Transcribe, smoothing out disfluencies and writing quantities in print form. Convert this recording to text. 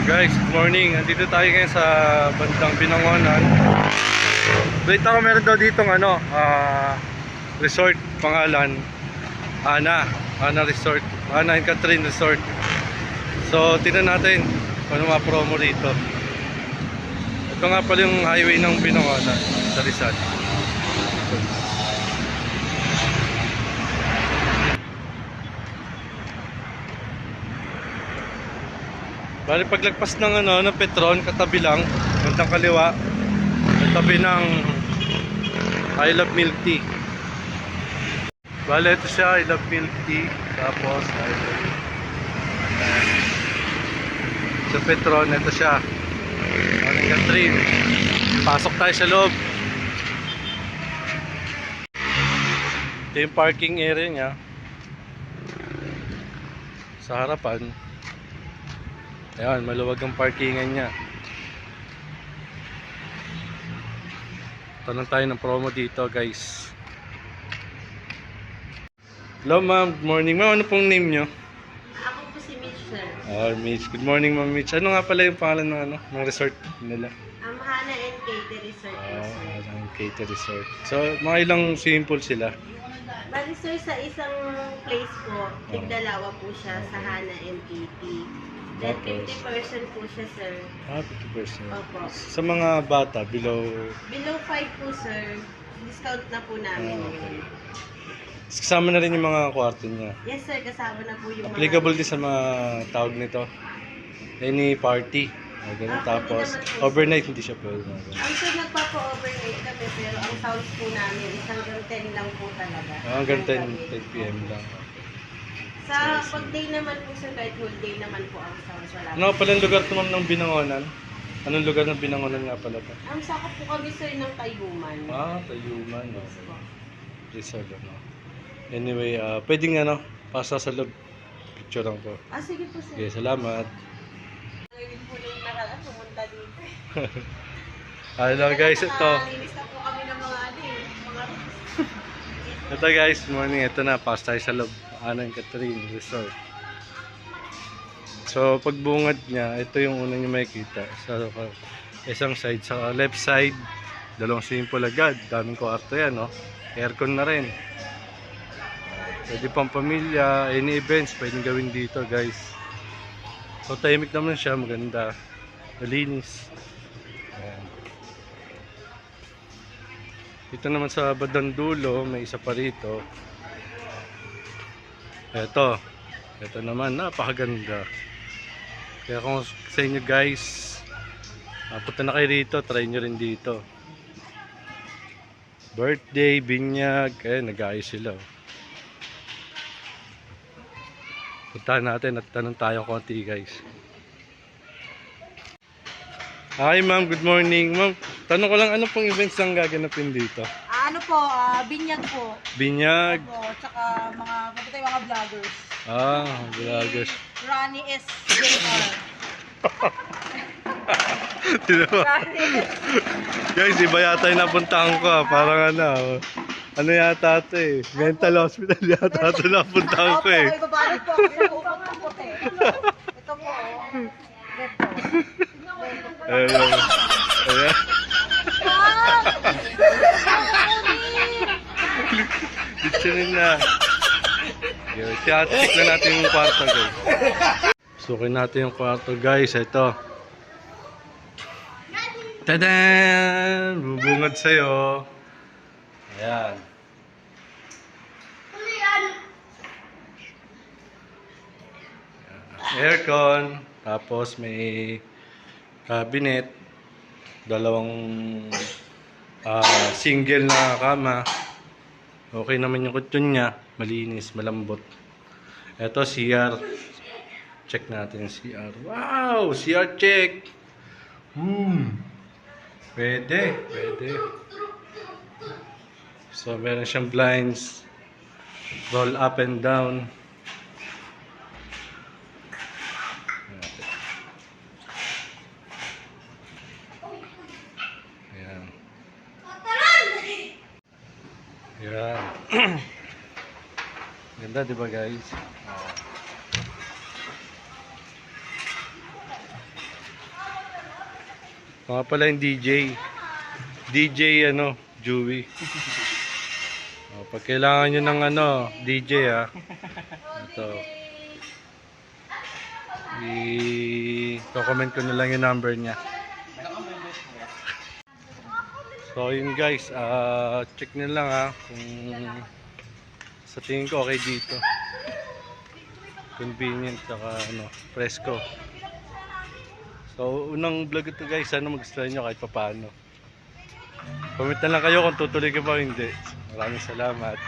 Guys, good morning. Andito tayo ngayon sa bandang Binangonan. Wait ako, meron daw ditong resort, pangalan Ana Resort, Ana and Catherine Resort. So, tingnan natin kung ano mga promo rito. Ito nga pala yung highway ng Binangonan sa Rizal. Bali paglagpas ng ng Petron, katabi lang, bandang kaliwa, katabi ng I Love Milk Tea. Bali ito siya, I Love Milk Tea, tapos I Love sa Petron, ito siya, Ana Catherine. Pasok tayo sa loob. Ito yung parking area niya sa harapan. Ayan, maluwag ang parkingan niya. Tanong tayo ng promo dito, guys. Hello ma'am, good morning. Ma'am, ano pong name nyo? Ako po si Mitch, sir. Mitch. Good morning, ma'am Mitch. Ano nga pala yung pangalan ng resort nila? Hana and Kate Resort po, sir. Ang Kate Resort. So, mga ilang swimming pool sila? Bali, sir, sa isang place po, tigdalawa po siya sa Hana and Katie. Then, 50% po siya, sir. 50%. Opo. Sa mga bata, below... Below 5 po, sir. Discount na po namin. Okay. Kasama na rin yung mga kwarto niya. Yes, sir. Kasama na po yung Applicable din sa mga tawag nito. Any party. Ganun. Tapos, overnight hindi siya pwede. Ang sir, nagpapa-overnight kami, pero ang sounds po namin is hanggang 10 lang po talaga. Hanggang 10 p.m. lang. Sa pag-day naman po, sir, kahit whole day naman po ang sounds. Wala Ano pala yung lugar ito, ma'am, ng Binangonan? Anong lugar ng Binangonan nga pala ito? ang sakop po kami, sir, ng Tayuman. Tayuman. No? Yes po. Rizal, Anyway, pwedeng pasa sa loob. Picture lang po. Sige po, sir. Okay, salamat. Ngayon po nung nakaraan, pumunta dito. Hello guys, ito. Nakalinis na po kami ng mga mga Ito guys, good morning. Ito na, pass tayo sa loob. Ana and Catherine Resort. So, pagbungad niya, ito yung unang niyo makikita. Sa isang side, sa left side, dalawang swimming pool agad. Daming kwarto yan, no? Aircon na rin. Pwede pang pamilya, any events, pwedeng gawin dito, guys. So, tahimik naman siya, maganda. Malinis. Ayan. Dito naman sa bandang dulo, may isa pa rito. Ito naman, napakaganda. Kaya kung sa inyo guys, punta na kayo rito, try nyo rin dito. Birthday, binyag, nag-ayos sila. Puntahan natin at tanong tayo konti guys. Hi ma'am, good morning. Ma'am, tanong ko lang, ano pong events ang gaganapin dito? Ano po, binyag po. Binyag. Opo, tsaka mga vloggers. Vloggers. Si Ronnie S. JR. Guys, iba yata yung napuntahan ko Parang ano yata ito mental hospital yata ito napuntahan ko Opo, ibabalik po. Pinag-upang po puti. Ito po, Ito. Ayan. Picturein na. Check na natin yung kwarto guys. Sukin natin yung kwarto guys. Ito. Tadan! Bubungad sa'yo. Ayan. Aircon. Tapos may cabinet. Dalawang single na kama. Okay naman yung kutsyon niya. Malinis, malambot. Ito, CR. Check natin yung CR. Wow! CR check! Pwede. So, meron siyang blinds. Roll up and down. Ayan. Ayan. Ganda, di ba guys? Mga pala yung DJ. DJ ano, Joey. Pag kailangan nyo ng ano, DJ ito. I-comment ko na lang yung number niya. So yun guys, check nyo lang kung sa tingin ko okay dito. Convenient saka ano, fresco. So unang vlog ito guys, sana magustuhan nyo kahit papaano. Comment na lang kayo kung tutuloy ka ba o hindi. Maraming salamat.